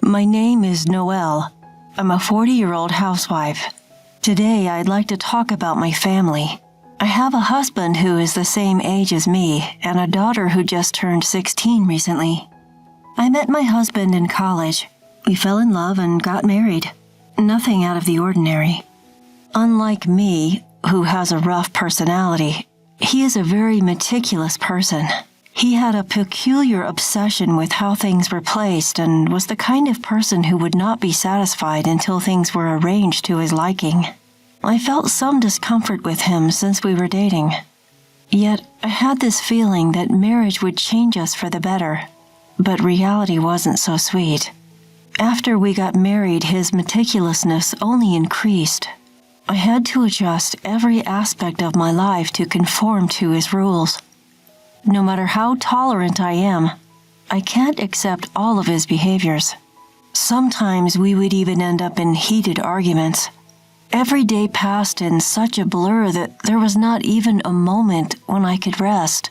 My name is Noelle. I'm a 40-year-old housewife. Today, I'd like to talk about my family. I have a husband who is the same age as me and a daughter who just turned 16 recently. I met my husband in college. We fell in love and got married. Nothing out of the ordinary. Unlike me, who has a rough personality, he is a very meticulous person. He had a peculiar obsession with how things were placed and was the kind of person who would not be satisfied until things were arranged to his liking. I felt some discomfort with him since we were dating. Yet, I had this feeling that marriage would change us for the better, but reality wasn't so sweet. After we got married, his meticulousness only increased. I had to adjust every aspect of my life to conform to his rules. No matter how tolerant I am, I can't accept all of his behaviors. Sometimes we would even end up in heated arguments. Every day passed in such a blur that there was not even a moment when I could rest.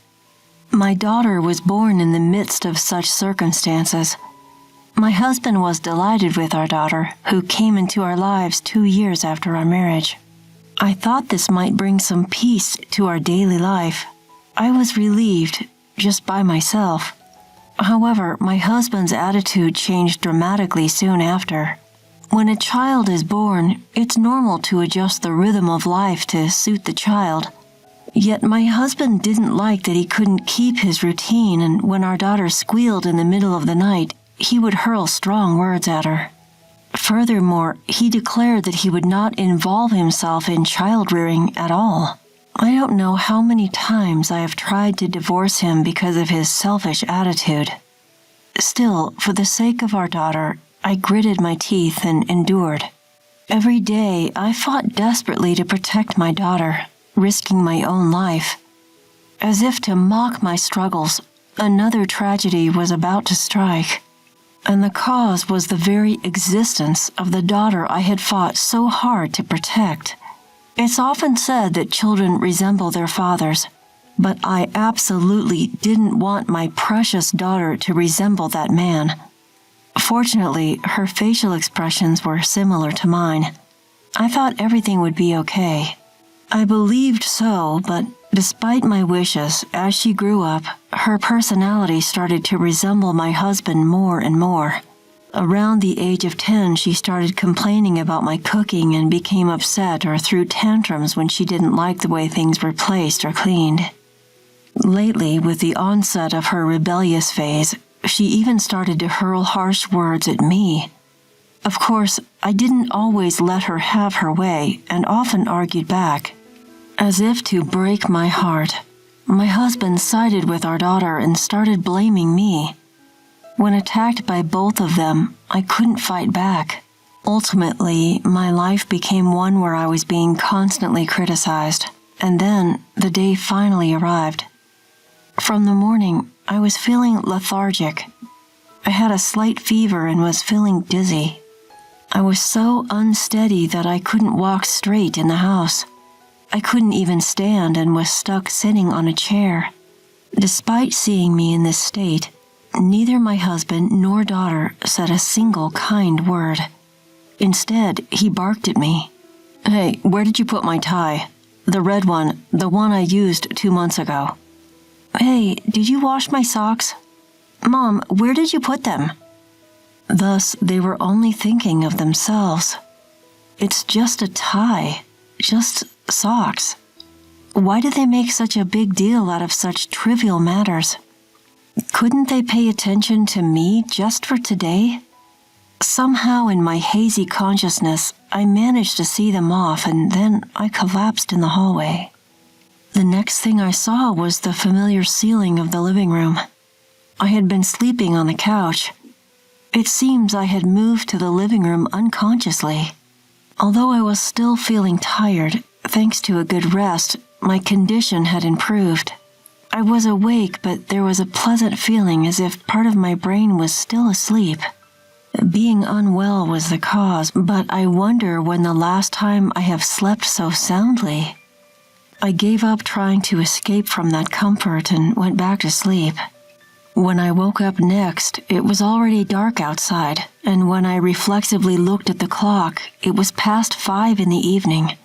My daughter was born in the midst of such circumstances. My husband was delighted with our daughter, who came into our lives 2 years after our marriage. I thought this might bring some peace to our daily life. I was relieved, just by myself. However, my husband's attitude changed dramatically soon after. When a child is born, it's normal to adjust the rhythm of life to suit the child. Yet my husband didn't like that he couldn't keep his routine, and when our daughter squealed in the middle of the night, he would hurl strong words at her. Furthermore, he declared that he would not involve himself in child-rearing at all. I don't know how many times I have tried to divorce him because of his selfish attitude. Still, for the sake of our daughter, I gritted my teeth and endured. Every day, I fought desperately to protect my daughter, risking my own life. As if to mock my struggles, another tragedy was about to strike. And the cause was the very existence of the daughter I had fought so hard to protect. It's often said that children resemble their fathers, but I absolutely didn't want my precious daughter to resemble that man. Fortunately, her facial expressions were similar to mine. I thought everything would be okay. I believed so, but despite my wishes, as she grew up, her personality started to resemble my husband more and more. Around the age of 10, she started complaining about my cooking and became upset or threw tantrums when she didn't like the way things were placed or cleaned. Lately, with the onset of her rebellious phase, she even started to hurl harsh words at me. Of course, I didn't always let her have her way and often argued back. As if to break my heart, my husband sided with our daughter and started blaming me. When attacked by both of them, I couldn't fight back. Ultimately, my life became one where I was being constantly criticized, and then the day finally arrived. From the morning, I was feeling lethargic. I had a slight fever and was feeling dizzy. I was so unsteady that I couldn't walk straight in the house. I couldn't even stand and was stuck sitting on a chair. Despite seeing me in this state, neither my husband nor daughter said a single kind word. Instead, he barked at me. "Hey, where did you put my tie? The red one, the one I used 2 months ago." "Hey, did you wash my socks?" "Mom, where did you put them?" Thus, they were only thinking of themselves. It's just a tie, just socks. Why do they make such a big deal out of such trivial matters? Couldn't they pay attention to me just for today? Somehow in my hazy consciousness, I managed to see them off, and then I collapsed in the hallway. The next thing I saw was the familiar ceiling of the living room. I had been sleeping on the couch. It seems I had moved to the living room unconsciously. Although I was still feeling tired, thanks to a good rest, my condition had improved. I was awake, but there was a pleasant feeling as if part of my brain was still asleep. Being unwell was the cause, but I wonder when the last time I have slept so soundly. I gave up trying to escape from that comfort and went back to sleep. When I woke up next, it was already dark outside, and when I reflexively looked at the clock, it was past 5 in the evening.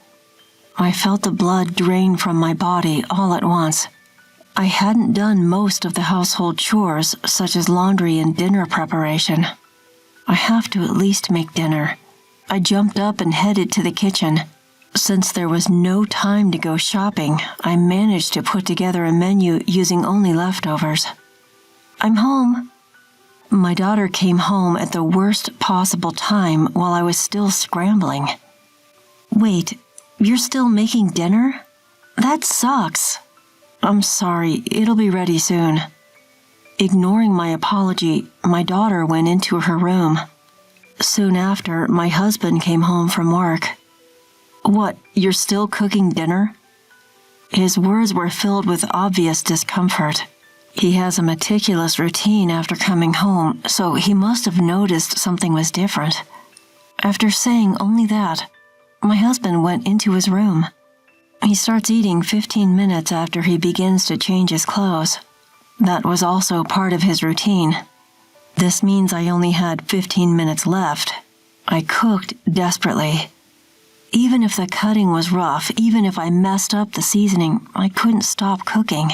I felt the blood drain from my body all at once. I hadn't done most of the household chores, such as laundry and dinner preparation. I have to at least make dinner. I jumped up and headed to the kitchen. Since there was no time to go shopping, I managed to put together a menu using only leftovers. "I'm home." My daughter came home at the worst possible time while I was still scrambling. "Wait, you're still making dinner? That sucks." "I'm sorry, it'll be ready soon." Ignoring my apology, my daughter went into her room. Soon after, my husband came home from work. "What, you're still cooking dinner?" His words were filled with obvious discomfort. He has a meticulous routine after coming home, so he must have noticed something was different. After saying only that, my husband went into his room. He starts eating 15 minutes after he begins to change his clothes. That was also part of his routine. This means I only had 15 minutes left. I cooked desperately. Even if the cutting was rough, even if I messed up the seasoning, I couldn't stop cooking.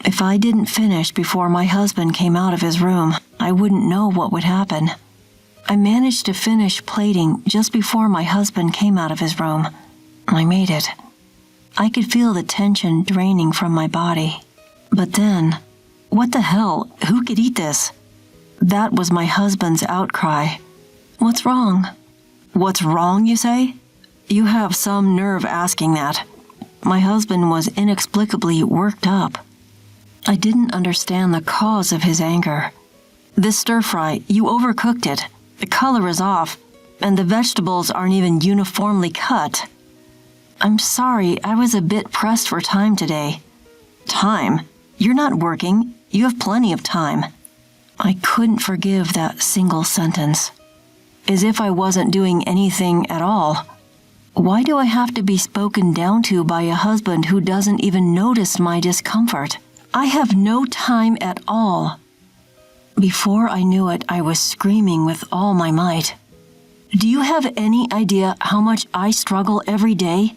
If I didn't finish before my husband came out of his room, I wouldn't know what would happen. I managed to finish plating just before my husband came out of his room. I made it. I could feel the tension draining from my body. But then, what the hell? Who could eat this? That was my husband's outcry. "What's wrong?" "What's wrong, you say?" You have some nerve asking that. My husband was inexplicably worked up. I didn't understand the cause of his anger. "This stir-fry, you overcooked it. The color is off, and the vegetables aren't even uniformly cut." "I'm sorry, I was a bit pressed for time today." "Time? You're not working. You have plenty of time." I couldn't forgive that single sentence. As if I wasn't doing anything at all. Why do I have to be spoken down to by a husband who doesn't even notice my discomfort? I have no time at all. Before I knew it, I was screaming with all my might. Do you have any idea how much I struggle every day?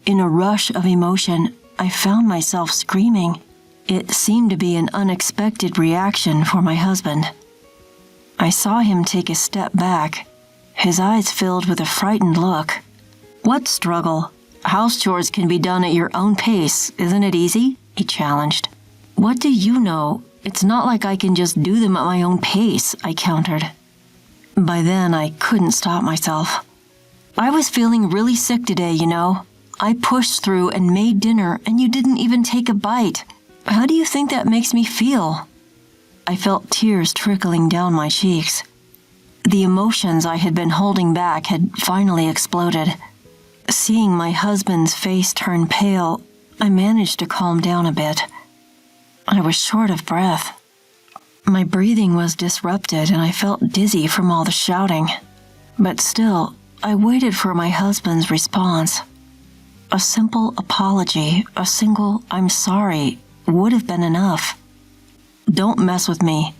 In a rush of emotion, I found myself screaming. It seemed to be an unexpected reaction for my husband. I saw him take a step back, his eyes filled with a frightened look. "What struggle? House chores can be done at your own pace, isn't it easy?" he challenged. "What do you know? It's not like I can just do them at my own pace," I countered. By then, I couldn't stop myself. "I was feeling really sick today, you know. I pushed through and made dinner, and you didn't even take a bite. How do you think that makes me feel?" I felt tears trickling down my cheeks. The emotions I had been holding back had finally exploded. Seeing my husband's face turn pale, I managed to calm down a bit. I was short of breath. My breathing was disrupted and I felt dizzy from all the shouting. But still, I waited for my husband's response. A simple apology, a single "I'm sorry" would have been enough. "Don't mess with me."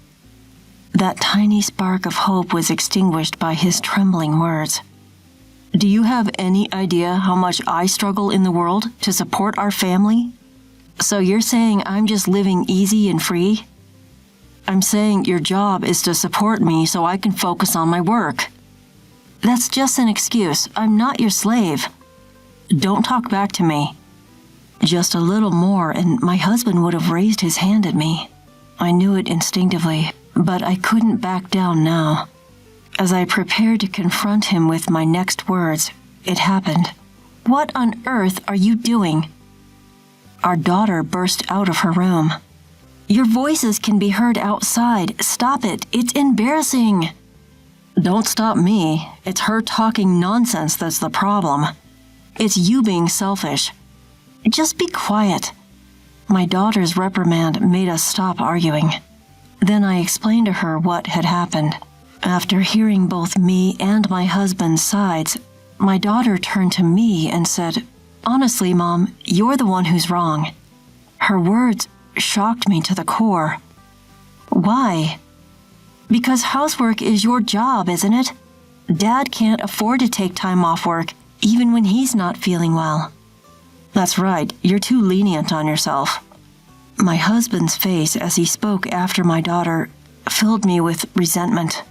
That tiny spark of hope was extinguished by his trembling words. "Do you have any idea how much I struggle in the world to support our family? So you're saying I'm just living easy and free? I'm saying your job is to support me so I can focus on my work. That's just an excuse. I'm not your slave. Don't talk back to me." Just a little more and my husband would have raised his hand at me. I knew it instinctively, but I couldn't back down now. As I prepared to confront him with my next words, it happened. "What on earth are you doing?" Our daughter burst out of her room. "Your voices can be heard outside. Stop it. It's embarrassing." "Don't stop me. It's her talking nonsense that's the problem. It's you being selfish." "Just be quiet." My daughter's reprimand made us stop arguing. Then I explained to her what had happened. After hearing both me and my husband's sides, my daughter turned to me and said, "Honestly, Mom, you're the one who's wrong." Her words shocked me to the core. "Why?" Because housework is your job, isn't it? Dad can't afford to take time off work, even when he's not feeling well. That's right, you're too lenient on yourself. My husband's face as he spoke after my daughter filled me with resentment.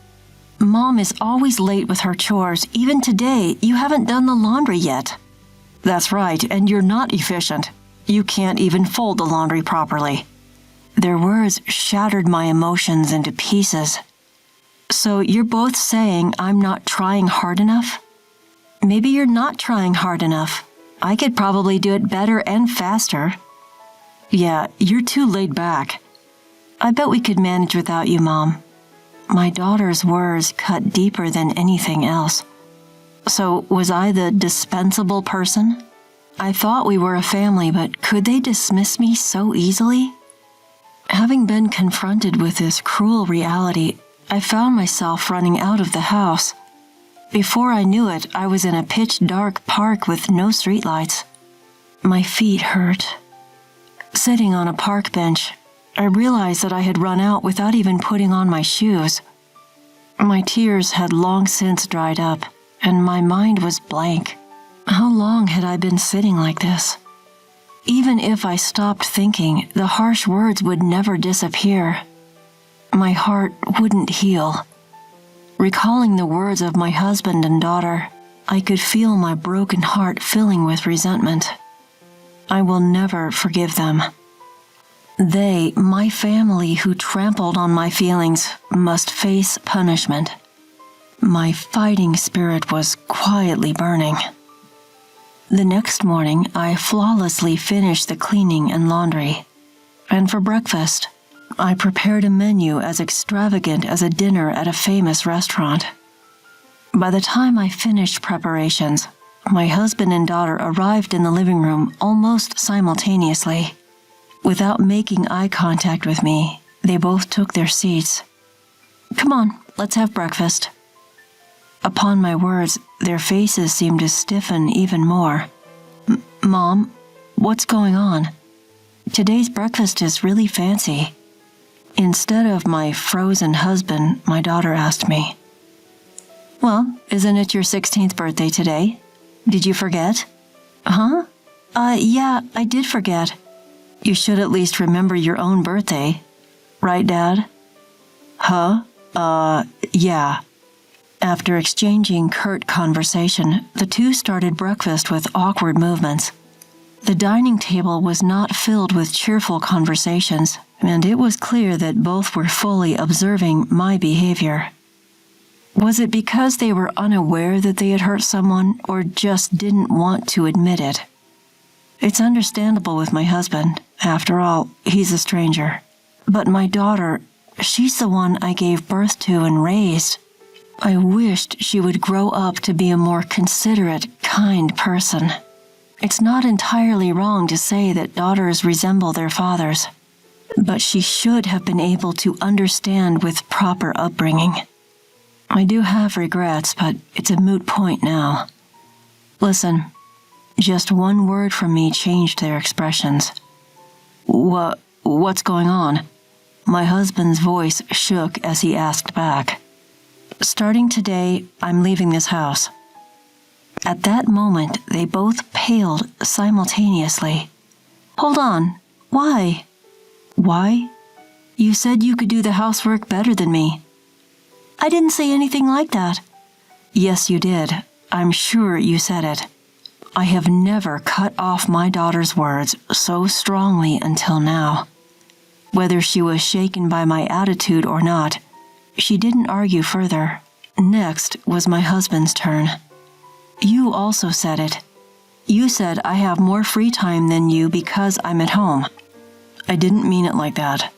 Mom is always late with her chores. Even today, you haven't done the laundry yet. That's right, and you're not efficient. You can't even fold the laundry properly. Their words shattered my emotions into pieces. So you're both saying I'm not trying hard enough? Maybe you're not trying hard enough. I could probably do it better and faster. Yeah, you're too laid back. I bet we could manage without you, Mom. My daughter's words cut deeper than anything else. So was I the dispensable person? I thought we were a family, but could they dismiss me so easily? Having been confronted with this cruel reality, I found myself running out of the house. Before I knew it, I was in a pitch-dark park with no streetlights. My feet hurt. Sitting on a park bench, I realized that I had run out without even putting on my shoes. My tears had long since dried up, and my mind was blank. How long had I been sitting like this? Even if I stopped thinking, the harsh words would never disappear. My heart wouldn't heal. Recalling the words of my husband and daughter, I could feel my broken heart filling with resentment. I will never forgive them. They, my family who trampled on my feelings, must face punishment. My fighting spirit was quietly burning. The next morning, I flawlessly finished the cleaning and laundry. And for breakfast, I prepared a menu as extravagant as a dinner at a famous restaurant. By the time I finished preparations, my husband and daughter arrived in the living room almost simultaneously. Without making eye contact with me, they both took their seats. Come on, let's have breakfast. Upon my words, their faces seemed to stiffen even more. Mom, what's going on? Today's breakfast is really fancy. Instead of my frozen husband, my daughter asked me. Well, isn't it your 16th birthday today? Did you forget? Huh? Yeah, I did forget. You should at least remember your own birthday. Right, Dad? Huh? Yeah. After exchanging curt conversation, the two started breakfast with awkward movements. The dining table was not filled with cheerful conversations, and it was clear that both were fully observing my behavior. Was it because they were unaware that they had hurt someone, or just didn't want to admit it? It's understandable with my husband. After all, he's a stranger. But my daughter, she's the one I gave birth to and raised. I wished she would grow up to be a more considerate, kind person. It's not entirely wrong to say that daughters resemble their fathers, but she should have been able to understand with proper upbringing. I do have regrets, but it's a moot point now. Listen, just one word from me changed their expressions. What's going on? My husband's voice shook as he asked back. Starting today, I'm leaving this house. At that moment, they both paled simultaneously. Hold on. Why? Why? You said you could do the housework better than me. I didn't say anything like that. Yes, you did. I'm sure you said it. I have never cut off my daughter's words so strongly until now. Whether she was shaken by my attitude or not, she didn't argue further. Next was my husband's turn. You also said it. You said I have more free time than you because I'm at home. I didn't mean it like that.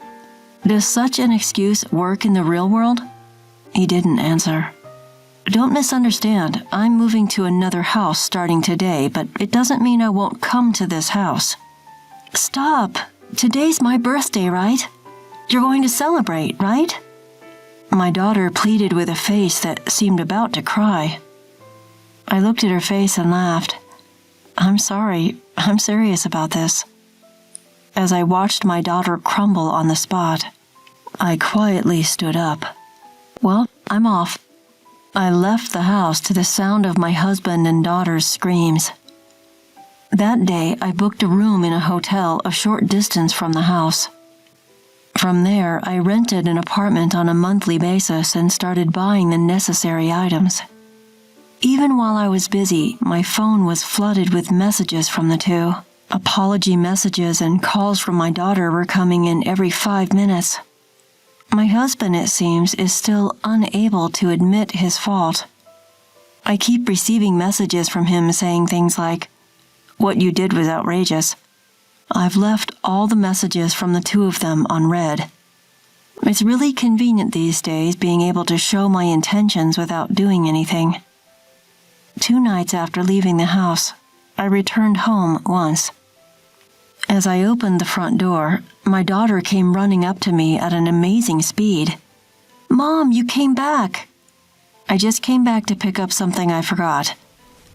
Does such an excuse work in the real world? He didn't answer. Don't misunderstand. I'm moving to another house starting today, but it doesn't mean I won't come to this house. Stop. Today's my birthday, right? You're going to celebrate, right? My daughter pleaded with a face that seemed about to cry. I looked at her face and laughed. I'm sorry. I'm serious about this. As I watched my daughter crumble on the spot, I quietly stood up. Well, I'm off. I left the house to the sound of my husband and daughter's screams. That day, I booked a room in a hotel a short distance from the house. From there, I rented an apartment on a monthly basis and started buying the necessary items. Even while I was busy, my phone was flooded with messages from the two. Apology messages and calls from my daughter were coming in every 5 minutes. My husband, it seems, is still unable to admit his fault. I keep receiving messages from him saying things like, "What you did was outrageous." I've left all the messages from the two of them unread. It's really convenient these days being able to show my intentions without doing anything. 2 nights after leaving the house, I returned home once. As I opened the front door, my daughter came running up to me at an amazing speed. "Mom, you came back." "I just came back to pick up something I forgot."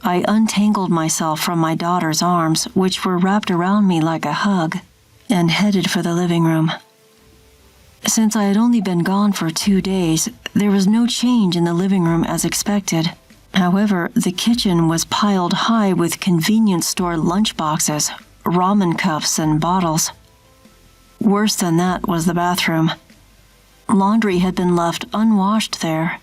I untangled myself from my daughter's arms, which were wrapped around me like a hug, and headed for the living room. Since I had only been gone for 2 days, there was no change in the living room as expected. However, the kitchen was piled high with convenience store lunchboxes, ramen cups, and bottles. Worse than that was the bathroom. Laundry had been left unwashed there.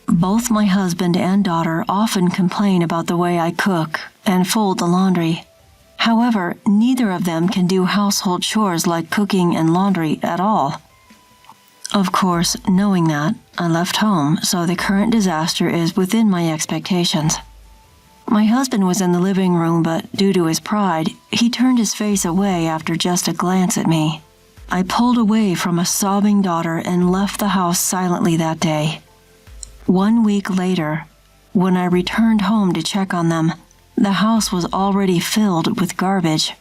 Both my husband and daughter often complain about the way I cook and fold the laundry. However, neither of them can do household chores like cooking and laundry at all. Of course, knowing that, I left home, so the current disaster is within my expectations. My husband was in the living room, but due to his pride, he turned his face away after just a glance at me. I pulled away from a sobbing daughter and left the house silently that day. 1 week later, when I returned home to check on them, the house was already filled with garbage.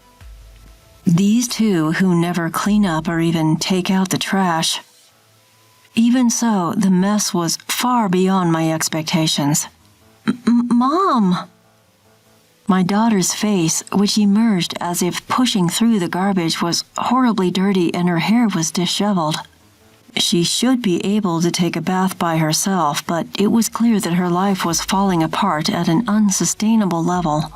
These two who never clean up or even take out the trash. Even so, the mess was far beyond my expectations. "Mom!" My daughter's face, which emerged as if pushing through the garbage, was horribly dirty and her hair was disheveled. She should be able to take a bath by herself, but it was clear that her life was falling apart at an unsustainable level.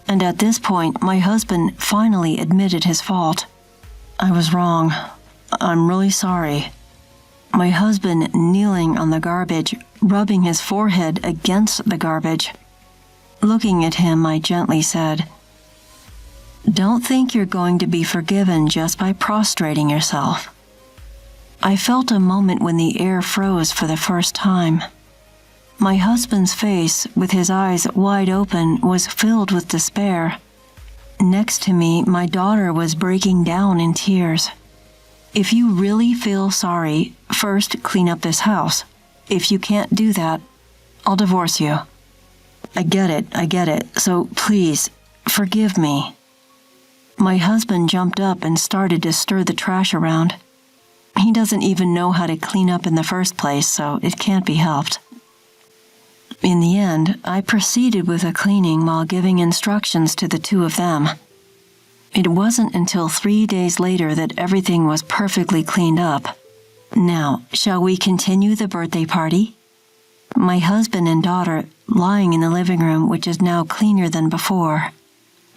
And at this point, my husband finally admitted his fault. "I was wrong. I'm really sorry." My husband kneeling on the garbage, rubbing his forehead against the garbage. Looking at him, I gently said, "Don't think you're going to be forgiven just by prostrating yourself." I felt a moment when the air froze for the first time. My husband's face, with his eyes wide open, was filled with despair. Next to me, my daughter was breaking down in tears. "If you really feel sorry, first clean up this house. If you can't do that, I'll divorce you." I get it, so please, forgive me." My husband jumped up and started to stir the trash around. He doesn't even know how to clean up in the first place, so it can't be helped. In the end, I proceeded with the cleaning while giving instructions to the two of them. It wasn't until 3 days later that everything was perfectly cleaned up. Now, shall we continue the birthday party? My husband and daughter lying in the living room, which is now cleaner than before.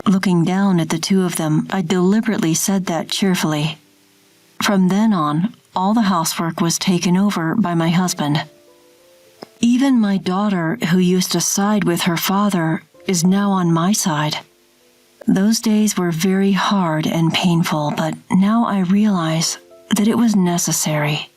Looking down at the two of them, I deliberately said that cheerfully. From then on, all the housework was taken over by my husband. Even my daughter, who used to side with her father, is now on my side. Those days were very hard and painful, but now I realize that it was necessary.